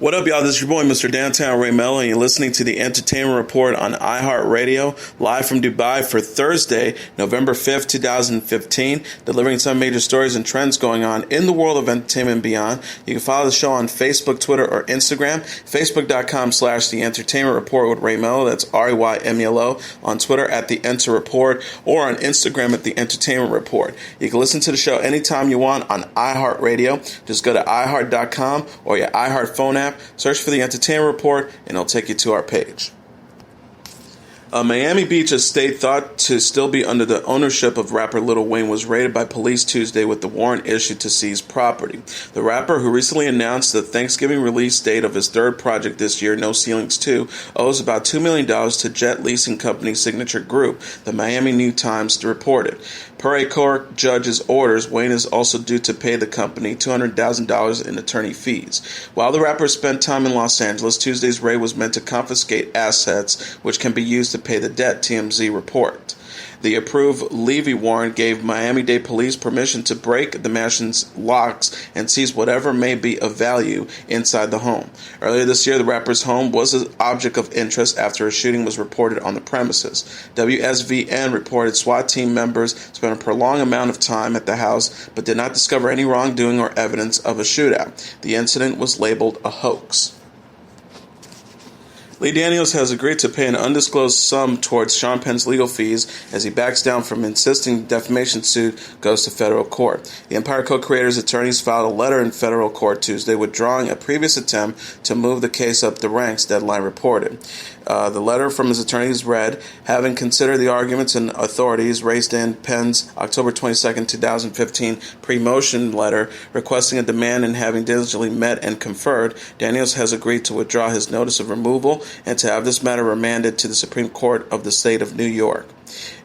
What up, y'all? This is your boy, Mr. Downtown Ray Mello, and you're listening to the Entertainment Report on iHeartRadio, live from Dubai for Thursday, November 5th, 2015, delivering some major stories and trends going on in the world of entertainment and beyond. You can follow the show on Facebook, Twitter, or Instagram, facebook.com/The Entertainment Report with Ray Mello, that's RAYMELO, on Twitter at The Enter Report, or on Instagram at The Entertainment Report. You can listen to the show anytime you want on iHeartRadio. Just go to iHeart.com or your iHeart phone app. Search for the Entertainment Report, and it'll take you to our page. A Miami Beach estate thought to still be under the ownership of rapper Lil Wayne was raided by police Tuesday with the warrant issued to seize property. The rapper, who recently announced the Thanksgiving release date of his third project this year, No Ceilings 2, owes about $2 million to jet leasing company Signature Group, the Miami New Times reported. Per a court judge's orders, Wayne is also due to pay the company $200,000 in attorney fees. While the rapper spent time in Los Angeles, Tuesday's raid was meant to confiscate assets which can be used to pay the debt, TMZ report. The approved Levy warrant gave Miami-Dade police permission to break the mansion's locks and seize whatever may be of value inside the home. Earlier this year, the rapper's home was an object of interest after a shooting was reported on the premises. WSVN reported SWAT team members spent a prolonged amount of time at the house but did not discover any wrongdoing or evidence of a shootout. The incident was labeled a hoax. Lee Daniels has agreed to pay an undisclosed sum towards Sean Penn's legal fees as he backs down from insisting the defamation suit goes to federal court. The Empire co-creators' attorneys filed a letter in federal court Tuesday withdrawing a previous attempt to move the case up the ranks, Deadline reported. The letter from his attorneys read, having considered the arguments and authorities raised in Penn's October 22, 2015 pre-motion letter requesting a demand and having diligently met and conferred, Daniels has agreed to withdraw his notice of removal and to have this matter remanded to the Supreme Court of the state of New York.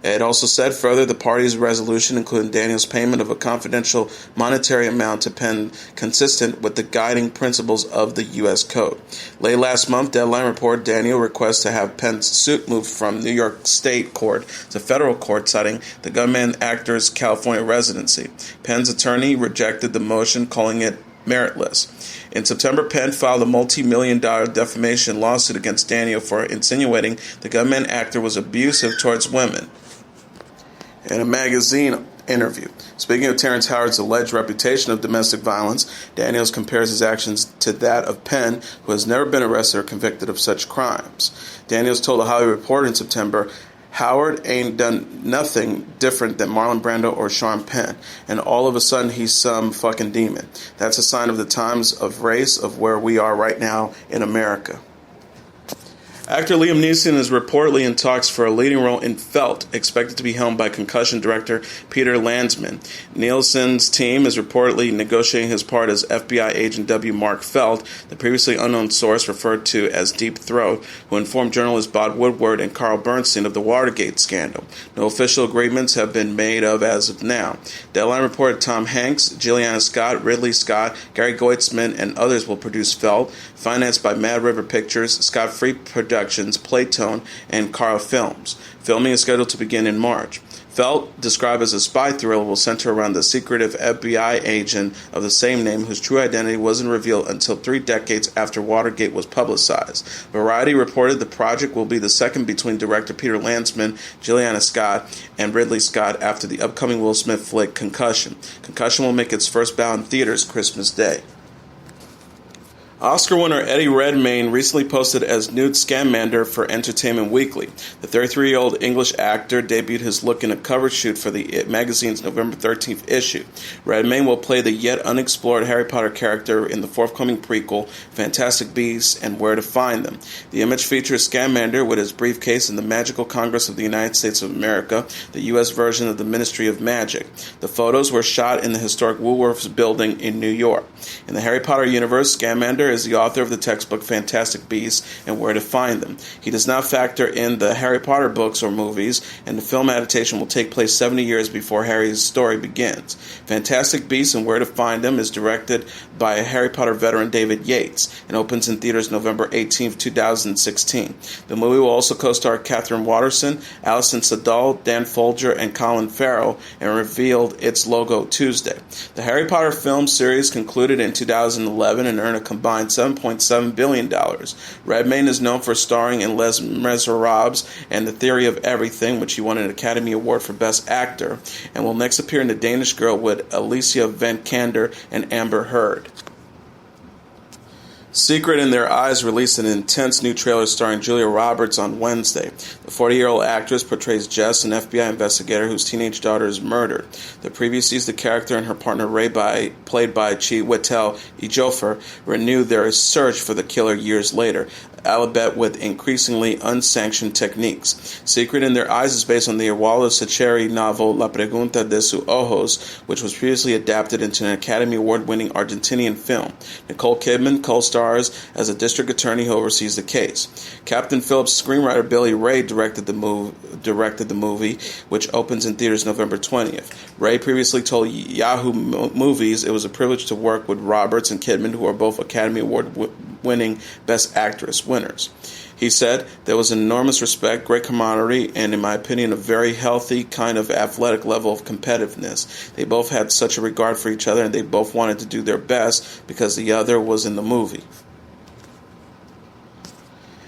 It also said further the parties' resolution, including Daniels' payment of a confidential monetary amount to Penn, consistent with the guiding principles of the U.S. Code. Late last month, Deadline reported Daniel requests to have Penn's suit moved from New York State Court to federal court, citing the gunman actor's California residency. Penn's attorney rejected the motion, calling it meritless. In September, Penn filed a multi-million-dollar defamation lawsuit against Daniel for insinuating the gunman actor was abusive towards women. In a magazine interview, speaking of Terrence Howard's alleged reputation of domestic violence, Daniels compares his actions to that of Penn, who has never been arrested or convicted of such crimes. Daniels told a Hollywood Reporter in September, Howard ain't done nothing different than Marlon Brando or Sean Penn, and all of a sudden he's some fucking demon. That's a sign of the times of race of where we are right now in America. Actor Liam Neeson is reportedly in talks for a leading role in Felt, expected to be helmed by concussion director Peter Landsman. Nielsen's team is reportedly negotiating his part as FBI agent W. Mark Felt, the previously unknown source referred to as Deep Throat, who informed journalists Bob Woodward and Carl Bernstein of the Watergate scandal. No official agreements have been made as of now. Deadline reported Tom Hanks, Juliana Scott, Ridley Scott, Gary Goetzman, and others will produce Felt, financed by Mad River Pictures, Scott Free Productions, Playtone, and Carl Films. Filming is scheduled to begin in March. Felt, described as a spy thriller, will center around the secretive FBI agent of the same name whose true identity wasn't revealed until 3 decades after Watergate was publicized. Variety reported the project will be the second between director Peter Landsman, Juliana Scott, and Ridley Scott after the upcoming Will Smith flick Concussion. Concussion will make its first bow in theaters Christmas Day. Oscar winner Eddie Redmayne recently posted as Newt Scamander for Entertainment Weekly. The 33-year-old English actor debuted his look in a cover shoot for the It magazine's November 13th issue. Redmayne will play the yet unexplored Harry Potter character in the forthcoming prequel, Fantastic Beasts and Where to Find Them. The image features Scamander with his briefcase in the Magical Congress of the United States of America, the U.S. version of the Ministry of Magic. The photos were shot in the historic Woolworths building in New York. In the Harry Potter universe, Scamander is the author of the textbook Fantastic Beasts and Where to Find Them. He does not factor in the Harry Potter books or movies, and the film adaptation will take place 70 years before Harry's story begins. Fantastic Beasts and Where to Find Them is directed by Harry Potter veteran David Yates and opens in theaters November 18, 2016. The movie will also co-star Catherine Watterson, Alison Sadal, Dan Folger, and Colin Farrell, and revealed its logo Tuesday. The Harry Potter film series concluded in 2011 and earned a combined combined $7.7 billion. Redmayne is known for starring in Les Miserables and The Theory of Everything, which he won an Academy Award for Best Actor, and will next appear in The Danish Girl with Alicia Vikander and Amber Heard. Secret in Their Eyes released an intense new trailer starring Julia Roberts on Wednesday. The 40-year-old actress portrays Jess, an FBI investigator whose teenage daughter is murdered. The preview sees the character and her partner Ray, played by Chiwetel Ejiofor, renew their search for the killer years later, albeit with increasingly unsanctioned techniques. Secret in Their Eyes is based on the Ewalo Sacheri novel La Pregunta de sus Ojos, which was previously adapted into an Academy Award-winning Argentinian film. Nicole Kidman co-stars as a district attorney who oversees the case. Captain Phillips' screenwriter Billy Ray directed the movie, which opens in theaters November 20th. Ray previously told Yahoo Movies it was a privilege to work with Roberts and Kidman, who are both Academy Award-winning Best Actress winners. He said, "There was enormous respect, great camaraderie, and in my opinion, a very healthy kind of athletic level of competitiveness. They both had such a regard for each other, and they both wanted to do their best because the other was in the movie."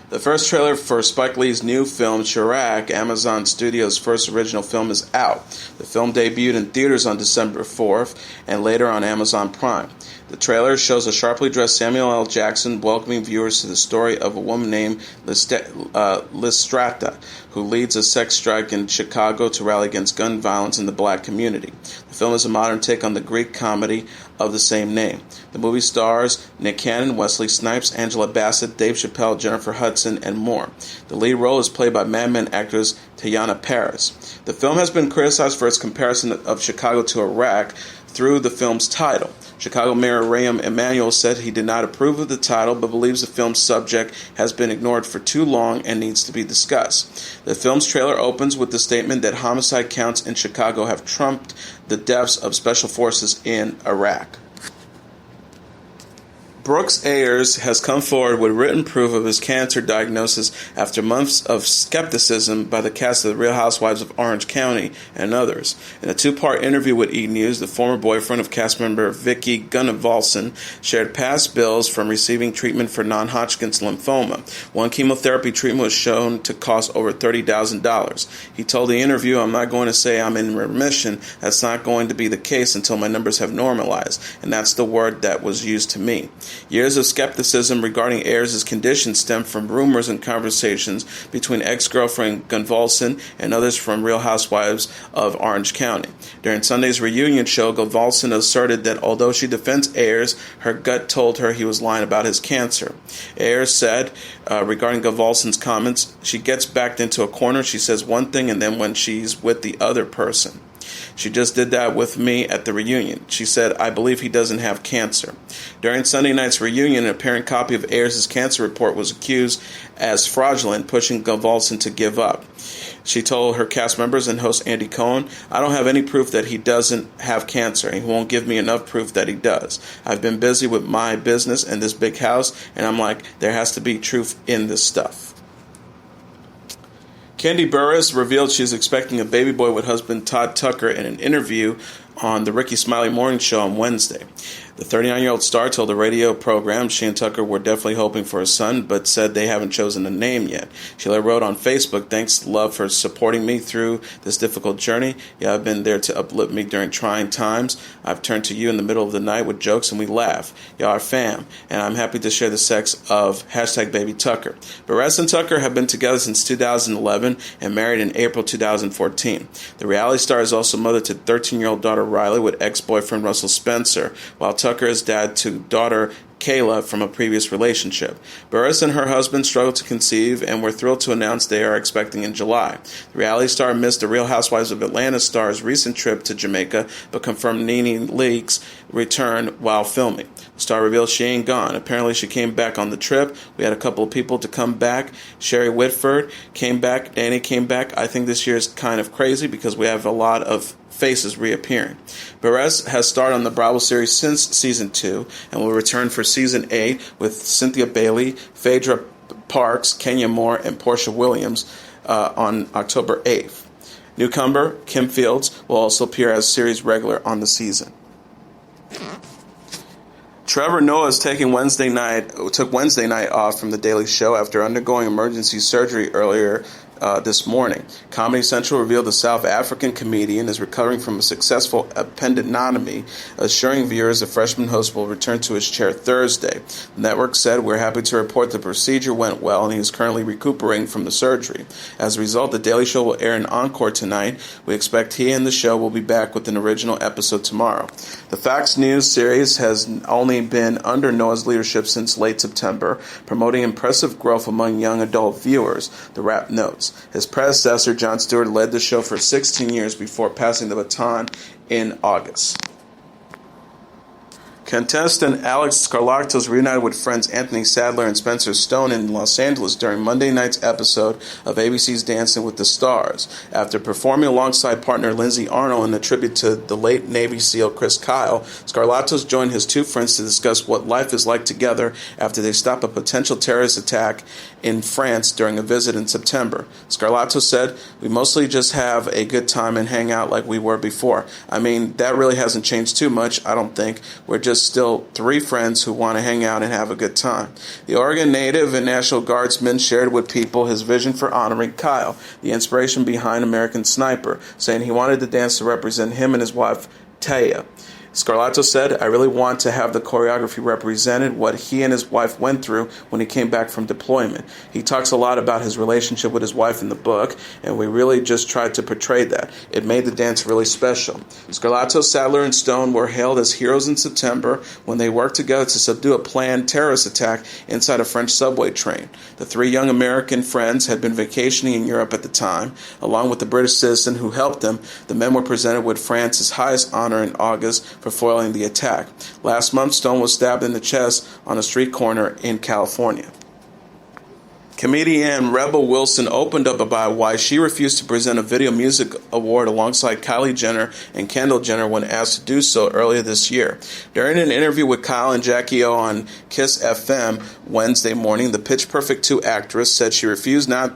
The first trailer for Spike Lee's new film, Chirac, Amazon Studios' first original film, is out. The film debuted in theaters on December 4th and later on Amazon Prime. The trailer shows a sharply dressed Samuel L. Jackson welcoming viewers to the story of a woman named Lystrata, who leads a sex strike in Chicago to rally against gun violence in the black community. The film is a modern take on the Greek comedy of the same name. The movie stars Nick Cannon, Wesley Snipes, Angela Bassett, Dave Chappelle, Jennifer Hudson, and more. The lead role is played by Mad Men actress Teyana Paris. The film has been criticized for its comparison of Chicago to Iraq through the film's title. Chicago Mayor Rahm Emanuel said he did not approve of the title, but believes the film's subject has been ignored for too long and needs to be discussed. The film's trailer opens with the statement that homicide counts in Chicago have trumped the deaths of special forces in Iraq. Brooks Ayers has come forward with written proof of his cancer diagnosis after months of skepticism by the cast of The Real Housewives of Orange County and others. In a two-part interview with E! News, the former boyfriend of cast member Vicky Gunnarsson shared past bills from receiving treatment for non-Hodgkin's lymphoma. One chemotherapy treatment was shown to cost over $30,000. He told the interview, "I'm not going to say I'm in remission. That's not going to be the case until my numbers have normalized." And that's the word that was used to me. Years of skepticism regarding Ayers' condition stem from rumors and conversations between ex-girlfriend Gunnarsson and others from Real Housewives of Orange County. During Sunday's reunion show, Gunnarsson asserted that although she defends Ayers, her gut told her he was lying about his cancer. Ayers said regarding Gunnarsson's comments, "She gets backed into a corner, she says one thing, and then when she's with the other person. She just did that with me at the reunion. She said, I believe he doesn't have cancer." During Sunday night's reunion, an apparent copy of Ayers' cancer report was accused as fraudulent, pushing Gunnarsson to give up. She told her cast members and host Andy Cohen, "I don't have any proof that he doesn't have cancer, and he won't give me enough proof that he does. I've been busy with my business and this big house, and I'm like, there has to be truth in this stuff." Kandi Burruss revealed she is expecting a baby boy with husband Todd Tucker in an interview on the Ricky Smiley Morning Show on Wednesday. The 39-year-old star told the radio program she and Tucker were definitely hoping for a son, but said they haven't chosen a name yet. She wrote on Facebook, "Thanks, love, for supporting me through this difficult journey. Yeah, I've been there to uplift me during trying times. I've turned to you in the middle of the night with jokes and we laugh. Y'all are fam, and I'm happy to share the sex of #BabyTucker." Burruss and Tucker have been together since 2011 and married in April 2014. The reality star is also mother to 13-year-old daughter Riley with ex-boyfriend Russell Spencer, while Tucker is dad to daughter Kayla from a previous relationship. Burruss and her husband struggled to conceive and were thrilled to announce they are expecting in July. The reality star missed the Real Housewives of Atlanta star's recent trip to Jamaica, but confirmed Nene Leakes' return while filming. The star revealed she ain't gone. Apparently she came back on the trip. We had a couple of people to come back. Sherry Whitford came back. Danny came back. I think this year is kind of crazy because we have a lot of faces reappearing. Burruss has starred on the Bravo series since Season 2 and will return for Season 8 with Cynthia Bailey, Phaedra Parks, Kenya Moore, and Portia Williams on October 8th. Newcomer Kim Fields will also appear as series regular on the season. Trevor Noah took Wednesday night off from The Daily Show after undergoing emergency surgery earlier this morning. Comedy Central revealed the South African comedian is recovering from a successful appendectomy, assuring viewers the freshman host will return to his chair Thursday. The network said, "We're happy to report the procedure went well and he is currently recuperating from the surgery." As a result, The Daily Show will air an encore tonight. We expect he and the show will be back with an original episode tomorrow. The Fox News series has only been under Noah's leadership since late September, promoting impressive growth among young adult viewers, the Wrap notes. His predecessor, Jon Stewart, led the show for 16 years before passing the baton in August. Contestant Alex Skarlatos reunited with friends Anthony Sadler and Spencer Stone in Los Angeles during Monday night's episode of ABC's Dancing with the Stars. After performing alongside partner Lindsay Arnold in a tribute to the late Navy SEAL Chris Kyle, Skarlatos joined his two friends to discuss what life is like together after they stop a potential terrorist attack in France during a visit in September. Skarlatos said, "We mostly just have a good time and hang out like we were before. I mean, that really hasn't changed too much, I don't think. We're just still three friends who want to hang out and have a good time." The Oregon native and National Guardsman shared with People his vision for honoring Kyle, the inspiration behind American Sniper, saying he wanted the dance to represent him and his wife, Taya. Skarlatos said, "I really want to have the choreography represented what he and his wife went through when he came back from deployment. He talks a lot about his relationship with his wife in the book, and we really just tried to portray that. It made the dance really special." Skarlatos, Sadler, and Stone were hailed as heroes in September when they worked together to subdue a planned terrorist attack inside a French subway train. The three young American friends had been vacationing in Europe at the time. Along with the British citizen who helped them, the men were presented with France's highest honor in August for foiling the attack. Last month, Stone was stabbed in the chest on a street corner in California. Comedian Rebel Wilson opened up about why she refused to present a Video Music Award alongside Kylie Jenner and Kendall Jenner when asked to do so earlier this year. During an interview with Kyle and Jackie O on Kiss FM Wednesday morning, the Pitch Perfect 2 actress said she refused not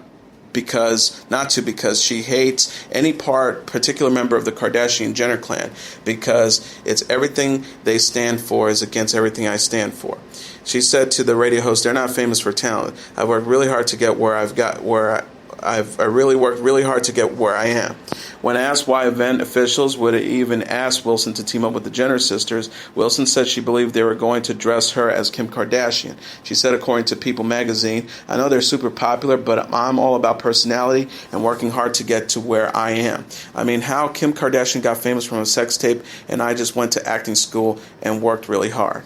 because she hates any particular member of the Kardashian-Jenner clan, because it's everything they stand for is against everything I stand for. She said to the radio host, "They're not famous for talent. I've worked really hard to get where I really worked really hard to get where I am." When asked why event officials would even ask Wilson to team up with the Jenner sisters, Wilson said she believed they were going to dress her as Kim Kardashian. She said, according to People magazine, "I know they're super popular, but I'm all about personality and working hard to get to where I am. I mean, how Kim Kardashian got famous from a sex tape, and I just went to acting school and worked really hard."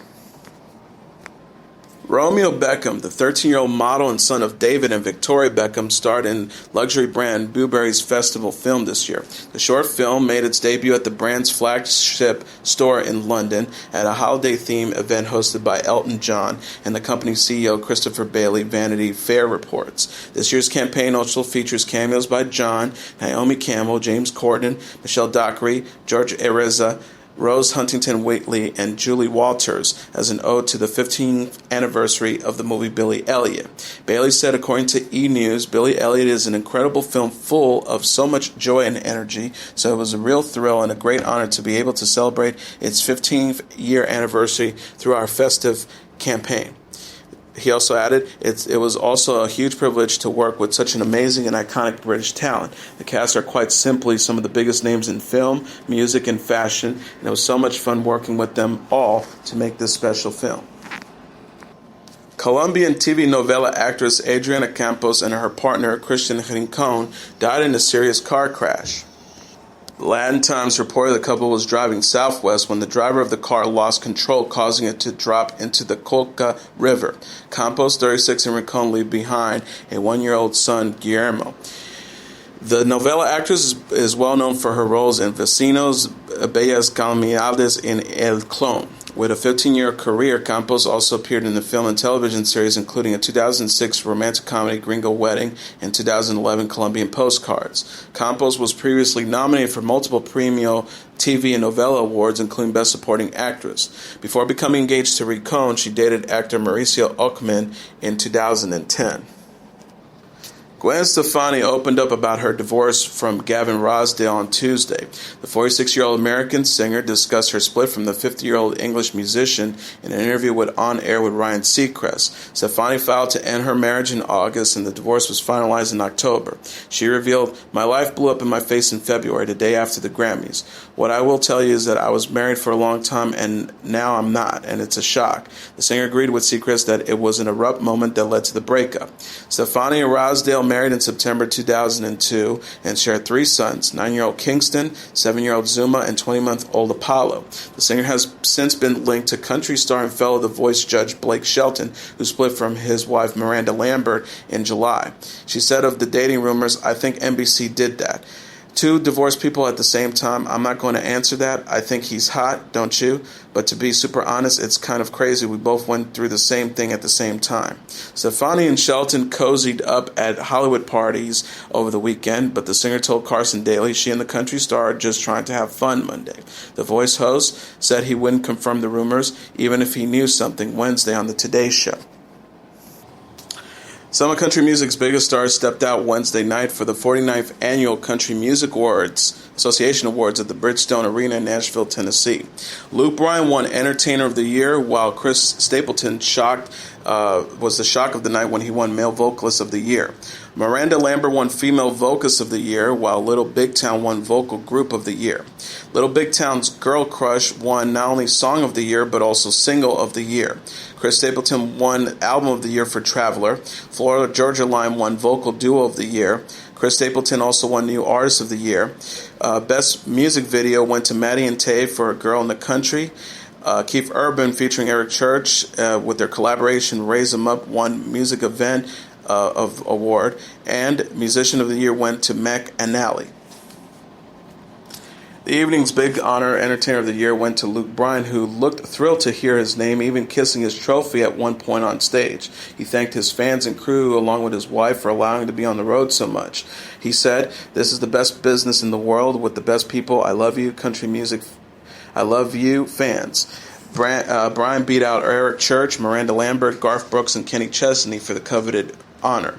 Romeo Beckham, the 13-year-old model and son of David and Victoria Beckham, starred in luxury brand Burberry's festival film this year. The short film made its debut at the brand's flagship store in London at a holiday-themed event hosted by Elton John and the company's CEO Christopher Bailey, Vanity Fair reports. This year's campaign also features cameos by John, Naomi Campbell, James Corden, Michelle Dockery, George Ereza, Rose Huntington-Whiteley, and Julie Walters as an ode to the 15th anniversary of the movie Billy Elliot. Bailey said, according to E! News, Billy Elliot is an incredible film full of so much joy and energy, so it was a real thrill and a great honor to be able to celebrate its 15th year anniversary through our festive campaign. He also added, it was also a huge privilege to work with such an amazing and iconic British talent. The cast are quite simply some of the biggest names in film, music, and fashion, and it was so much fun working with them all to make this special film. Colombian TV novela actress Adriana Campos and her partner Christian Rincon died in a serious car crash. The Latin Times reported the couple was driving southwest when the driver of the car lost control, causing it to drop into the Colca River. Campos, 36, and Rincon leave behind a 1-year-old son, Guillermo. The novella actress is well known for her roles in Vecinos, Bellas Calamidades, and El Clone. With a 15-year career, Campos also appeared in the film and television series, including a 2006 romantic comedy, Gringo Wedding, and 2011 Colombian Postcards. Campos was previously nominated for multiple Premio TV and Novella Awards, including Best Supporting Actress. Before becoming engaged to Rincon, she dated actor Mauricio Ockman in 2010. Gwen Stefani opened up about her divorce from Gavin Rossdale on Tuesday. The 46-year-old American singer discussed her split from the 50-year-old English musician in an interview On Air with Ryan Seacrest. Stefani filed to end her marriage in August, and the divorce was finalized in October. She revealed, "My life blew up in my face in February, the day after the Grammys. What I will tell you is that I was married for a long time, and now I'm not, and it's a shock." The singer agreed with Seacrest that it was an abrupt moment that led to the breakup. Stefani and Rossdale married in September 2002 and shared 3 sons, 9-year-old Kingston, 7-year-old Zuma, and 20-month-old Apollo. The singer has since been linked to country star and fellow The Voice judge Blake Shelton, who split from his wife Miranda Lambert in July. She said of the dating rumors, "I think NBC did that. 2 divorced people at the same time. I'm not going to answer that. I think he's hot, don't you? But to be super honest, it's kind of crazy. We both went through the same thing at the same time." Stefani and Shelton cozied up at Hollywood parties over the weekend, but the singer told Carson Daly she and the country star are just trying to have fun Monday. The Voice host said he wouldn't confirm the rumors, even if he knew something, Wednesday on the Today Show. Some of country music's biggest stars stepped out Wednesday night for the 49th Annual Country Music Association Awards at the Bridgestone Arena in Nashville, Tennessee. Luke Bryan won Entertainer of the Year, while Chris Stapleton was the shock of the night when he won Male Vocalist of the Year. Miranda Lambert won Female Vocalist of the Year, while Little Big Town won Vocal Group of the Year. Little Big Town's Girl Crush won not only Song of the Year, but also Single of the Year. Chris Stapleton won Album of the Year for Traveler. Florida Georgia Line won Vocal Duo of the Year. Chris Stapleton also won New Artist of the Year. Best Music Video went to Maddie and Tay for A Girl in the Country. Keith Urban featuring Eric Church with their collaboration Raise 'Em Up won Music Event of Award, and Musician of the Year went to Mac Anally. The evening's big honor, Entertainer of the Year, went to Luke Bryan, who looked thrilled to hear his name, even kissing his trophy at one point on stage. He thanked his fans and crew, along with his wife, for allowing him to be on the road so much. He said, "This is the best business in the world with the best people. I love you, country music. I love you, fans." Bryan beat out Eric Church, Miranda Lambert, Garth Brooks, and Kenny Chesney for the coveted honor.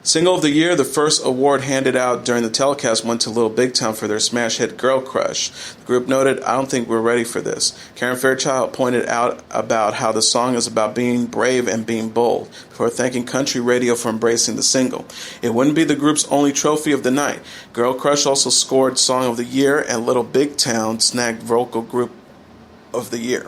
Single of the Year, the first award handed out during the telecast, went to Little Big Town for their smash hit Girl Crush. The group noted, "I don't think we're ready for this." Karen Fairchild pointed out about how the song is about being brave and being bold, before thanking country radio for embracing the single. It wouldn't be the group's only trophy of the night. Girl Crush also scored Song of the Year, and Little Big Town snagged Vocal Group of the Year.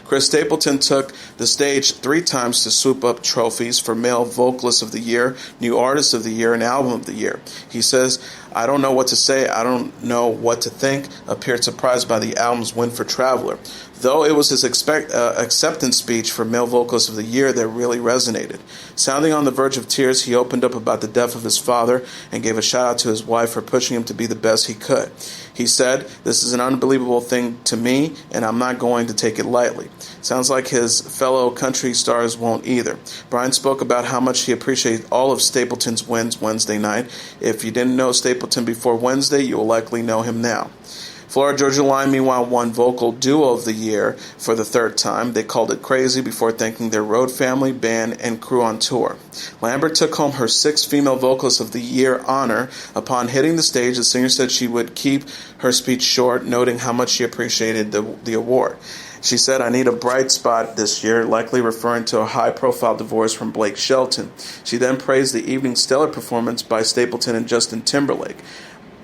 Chris Stapleton took the stage 3 times to swoop up trophies for Male Vocalist of the Year, New Artist of the Year, and Album of the Year. He says, "I don't know what to say, I don't know what to think," appeared surprised by the album's win for Traveler. Though it was his acceptance speech for Male Vocalist of the Year that really resonated. Sounding on the verge of tears, he opened up about the death of his father and gave a shout out to his wife for pushing him to be the best he could. He said, "This is an unbelievable thing to me, and I'm not going to take it lightly." Sounds like his fellow country stars won't either. Bryan spoke about how much he appreciated all of Stapleton's wins Wednesday night. If you didn't know Stapleton before Wednesday, you will likely know him now. Florida Georgia Line, meanwhile, won Vocal Duo of the Year for the 3rd time. They called it Crazy before thanking their road family, band, and crew on tour. Lambert took home her 6th Female Vocalist of the Year honor. Upon hitting the stage, the singer said she would keep her speech short, noting how much she appreciated the award. She said, "I need a bright spot this year," likely referring to a high-profile divorce from Blake Shelton. She then praised the evening's stellar performance by Stapleton and Justin Timberlake.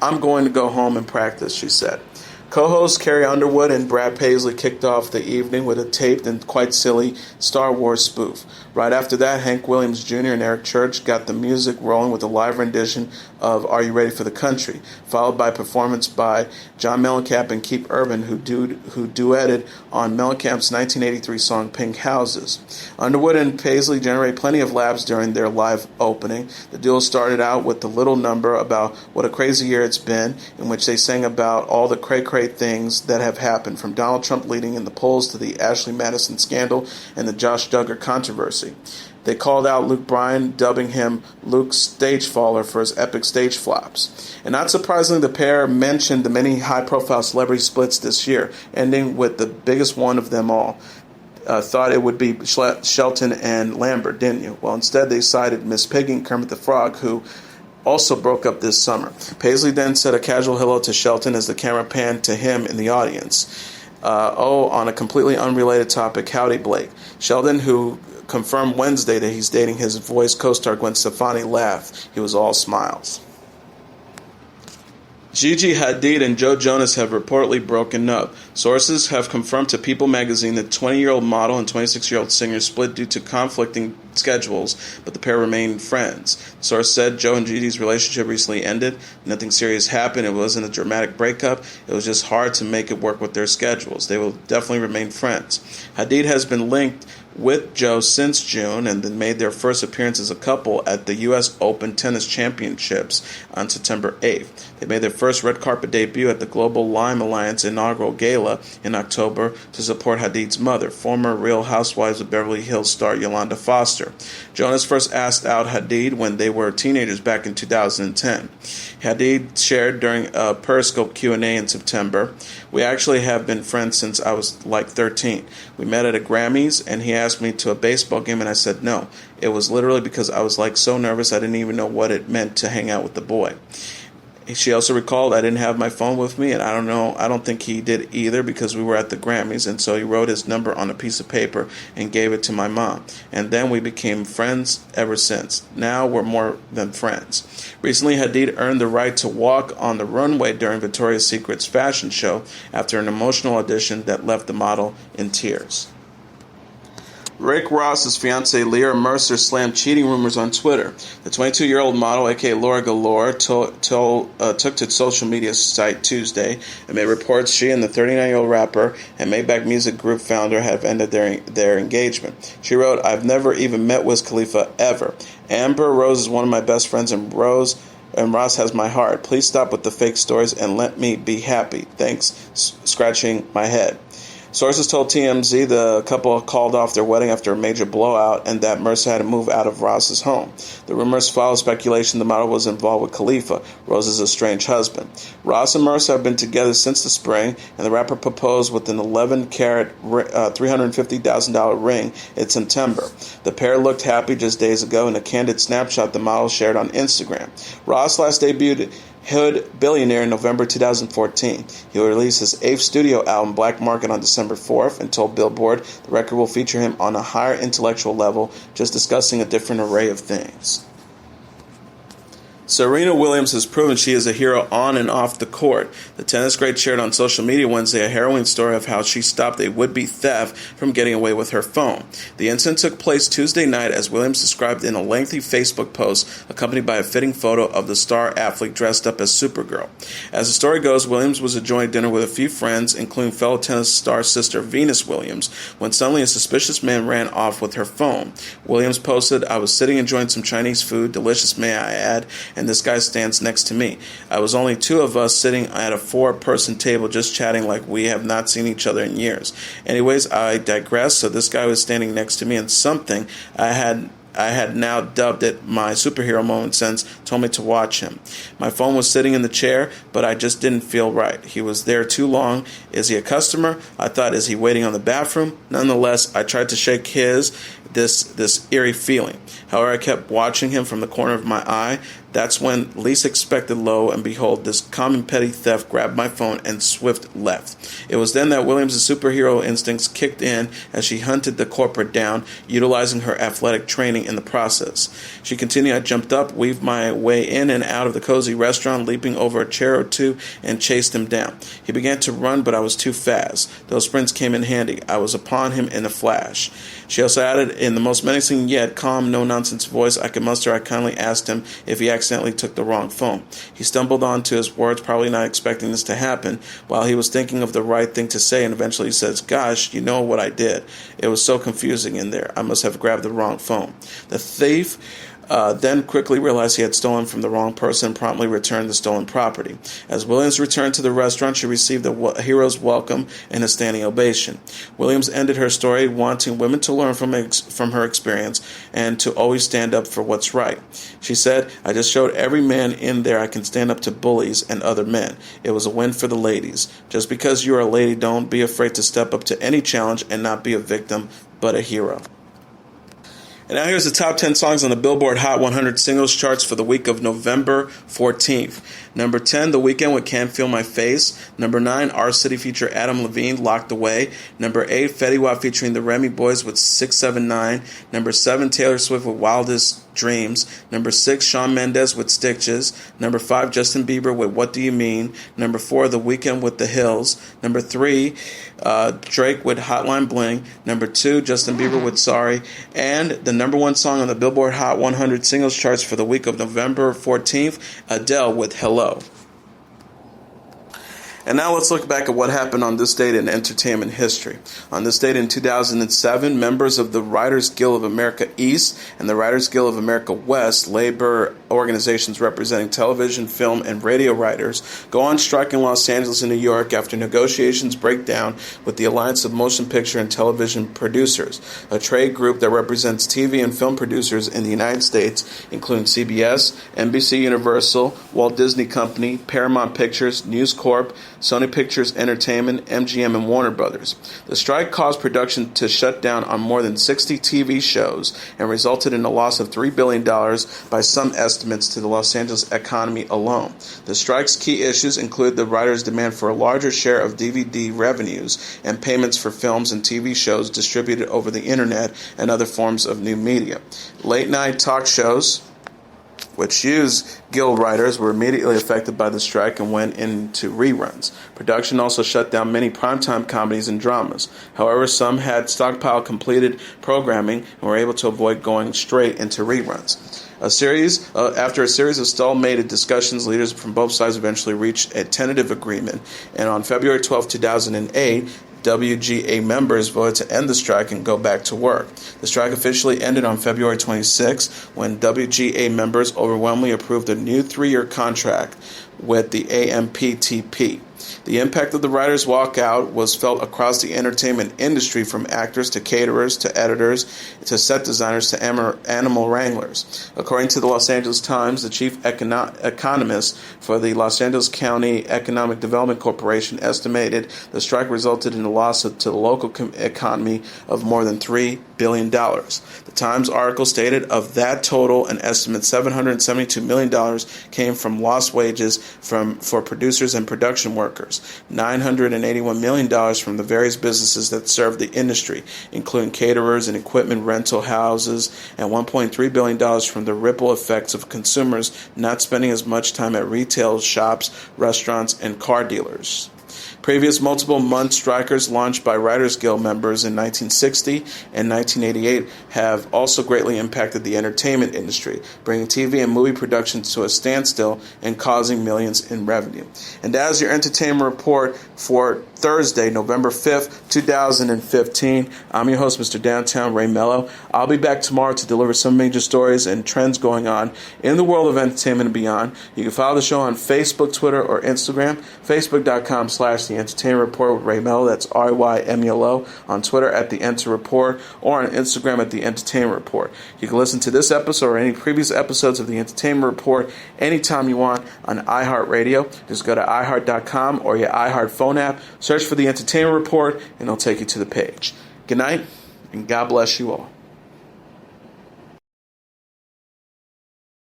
"I'm going to go home and practice," she said. Co-hosts Carrie Underwood and Brad Paisley kicked off the evening with a taped and quite silly Star Wars spoof. Right after that, Hank Williams Jr. and Eric Church got the music rolling with a live rendition of Are You Ready for the Country, followed by a performance by John Mellencamp and Keith Urban, who duetted on Mellencamp's 1983 song Pink Houses. Underwood and Paisley generated plenty of laughs during their live opening. The duo started out with the little number about what a crazy year it's been, in which they sang about all the cray-cray things that have happened, from Donald Trump leading in the polls to the Ashley Madison scandal and the Josh Duggar controversy. They called out Luke Bryan, dubbing him Luke's stage faller for his epic stage flops. And not surprisingly, the pair mentioned the many high-profile celebrity splits this year, ending with the biggest one of them all. thought it would be Shelton and Lambert, didn't you? Well, instead they cited Miss Piggy and Kermit the Frog, who also broke up this summer. Paisley then said a casual hello to Shelton as the camera panned to him in the audience. On a completely unrelated topic, howdy Blake. Sheldon, who confirmed Wednesday that he's dating his Voice co-star Gwen Stefani, laughed. He was all smiles. Gigi Hadid and Joe Jonas have reportedly broken up. Sources have confirmed to People magazine that 20-year-old model and 26-year-old singer split due to conflicting schedules, but the pair remain friends. The source said Joe and Gigi's relationship recently ended. Nothing serious happened. It wasn't a dramatic breakup. It was just hard to make it work with their schedules. They will definitely remain friends. Hadid has been linked with Joe since June and then made their first appearance as a couple at the U.S. Open Tennis Championships on September 8th. They made their first red carpet debut at the Global Lime Alliance inaugural gala in October to support Hadid's mother, former Real Housewives of Beverly Hills star Yolanda Foster. Jonas first asked out Hadid when they were teenagers back in 2010. Hadid shared during a Periscope Q&A in September, "We actually have been friends since I was like 13. We met at a Grammys and he asked me to a baseball game and I said no. It was literally because I was like so nervous I didn't even know what it meant to hang out with the boy." She also recalled, "I didn't have my phone with me, and I don't think he did either because we were at the Grammys, and so he wrote his number on a piece of paper and gave it to my mom. And then we became friends ever since. Now we're more than friends." Recently, Hadid earned the right to walk on the runway during Victoria's Secret's fashion show after an emotional audition that left the model in tears. Rick Ross's fiancée Leah Mercer slammed cheating rumors on Twitter. The 22-year-old model, aka Laura Galore, took to social media site Tuesday amid reports she and the 39-year-old rapper and Maybach Music Group founder have ended their engagement. She wrote, "I've never even met Wiz Khalifa ever. Amber Rose is one of my best friends, and Ross has my heart. Please stop with the fake stories and let me be happy. Thanks, scratching my head." Sources told TMZ the couple called off their wedding after a major blowout and that Mercer had to move out of Ross's home. The rumors followed speculation the model was involved with Khalifa, Rose's estranged husband. Ross and Mercer have been together since the spring, and the rapper proposed with an 11-carat $350,000 ring in September. The pair looked happy just days ago in a candid snapshot the model shared on Instagram. Ross last debuted Hood Billionaire in November 2014. He will release his 8th studio album, Black Market, on December 4th, and told Billboard the record will feature him on a higher intellectual level, just discussing a different array of things. Serena Williams has proven she is a hero on and off the court. The tennis great shared on social media Wednesday a harrowing story of how she stopped a would-be theft from getting away with her phone. The incident took place Tuesday night, as Williams described in a lengthy Facebook post accompanied by a fitting photo of the star athlete dressed up as Supergirl. As the story goes, Williams was enjoying dinner with a few friends, including fellow tennis star sister Venus Williams, when suddenly a suspicious man ran off with her phone. Williams posted, "I was sitting enjoying some Chinese food, delicious may I add, and this guy stands next to me. I was only two of us sitting at a 4-person table just chatting like we have not seen each other in years. Anyways, I digress. So this guy was standing next to me, and something I had now dubbed it my superhero moment since told me to watch him. My phone was sitting in the chair, but I just didn't feel right. He was there too long. Is he a customer? I thought, is he waiting on the bathroom? Nonetheless, I tried to shake this eerie feeling. However, I kept watching him from the corner of my eye. That's when, least expected, lo and behold, this common petty theft grabbed my phone and swift left. It was then that Williams' superhero instincts kicked in as she hunted the culprit down, utilizing her athletic training in the process. She continued, I jumped up, weaved my way in and out of the cozy restaurant, leaping over a chair or two, and chased him down. He began to run, but I was too fast. Those sprints came in handy. I was upon him in a flash. She also added, in the most menacing yet calm, no-nonsense voice I could muster, I kindly asked him if he accidentally took the wrong phone. He stumbled onto his words, probably not expecting this to happen, while he was thinking of the right thing to say, and eventually he says, gosh, you know what I did. It was so confusing in there. I must have grabbed the wrong phone. The thief then quickly realized he had stolen from the wrong person and promptly returned the stolen property. As Williams returned to the restaurant, she received a hero's welcome and a standing ovation. Williams ended her story wanting women to learn from her experience and to always stand up for what's right. She said, "I just showed every man in there I can stand up to bullies and other men. It was a win for the ladies. Just because you're a lady, don't be afraid to step up to any challenge and not be a victim, but a hero." And now here's the top 10 songs on the Billboard Hot 100 singles charts for the week of November 14th. Number 10, The Weeknd with Can't Feel My Face. Number 9, Our City feature Adam Levine, Locked Away. Number 8, Fetty Wap featuring the Remy Boys with 679. Number 7, Taylor Swift with Wildest Dreams. Number 6, Shawn Mendes with Stitches. Number 5, Justin Bieber with What Do You Mean. Number 4, The Weeknd with The Hills. Number 3, Drake with Hotline Bling. Number 2, Justin Bieber with Sorry. And the number 1 song on the Billboard Hot 100 singles charts for the week of November 14th, Adele with Hello. And now let's look back at what happened on this date in entertainment history. On this date in 2007, members of the Writers Guild of America East and the Writers Guild of America West, labor organizations representing television, film, and radio writers, go on strike in Los Angeles and New York after negotiations break down with the Alliance of Motion Picture and Television Producers, a trade group that represents TV and film producers in the United States, including CBS, NBC Universal, Walt Disney Company, Paramount Pictures, News Corp, Sony Pictures Entertainment, MGM, and Warner Brothers. The strike caused production to shut down on more than 60 TV shows and resulted in a loss of $3 billion by some estimates to the Los Angeles economy alone. The strike's key issues include the writers' demand for a larger share of DVD revenues and payments for films and TV shows distributed over the internet and other forms of new media. Late-night talk shows, which use Guild writers, were immediately affected by the strike and went into reruns. Production also shut down many primetime comedies and dramas. However, some had stockpiled completed programming and were able to avoid going straight into reruns. After a series of stalemated discussions, leaders from both sides eventually reached a tentative agreement, and on February 12, 2008, WGA members voted to end the strike and go back to work. The strike officially ended on February 26 when WGA members overwhelmingly approved a new 3-year contract with the AMPTP. The impact of the writers' walkout was felt across the entertainment industry, from actors to caterers to editors to set designers to animal wranglers. According to the Los Angeles Times, the chief economist for the Los Angeles County Economic Development Corporation estimated the strike resulted in a loss to the local economy of more than $3 billion. The Times article stated of that total, an estimate $772 million came from lost wages for producers and production workers, $981 million from the various businesses that serve the industry, including caterers and equipment rental houses, and $1.3 billion from the ripple effects of consumers not spending as much time at retail shops, restaurants, and car dealers. Previous multiple-month strikers launched by Writers Guild members in 1960 and 1988 have also greatly impacted the entertainment industry, bringing TV and movie productions to a standstill and causing millions in revenue. And that is your entertainment report for Thursday, November 5th, 2015. I'm your host, Mr. Downtown Ray Mello. I'll be back tomorrow to deliver some major stories and trends going on in the world of entertainment and beyond. You can follow the show on Facebook, Twitter, or Instagram, facebook.com/The Entertainment Report with Ray Mello. That's RYMELO. On Twitter at The Enter Report, or on Instagram at The Entertainment Report. You can listen to this episode or any previous episodes of The Entertainment Report anytime you want on iHeartRadio. Just go to iHeart.com or your iHeart phone app. Search for The Entertainment Report, and it'll take you to the page. Good night, and God bless you all.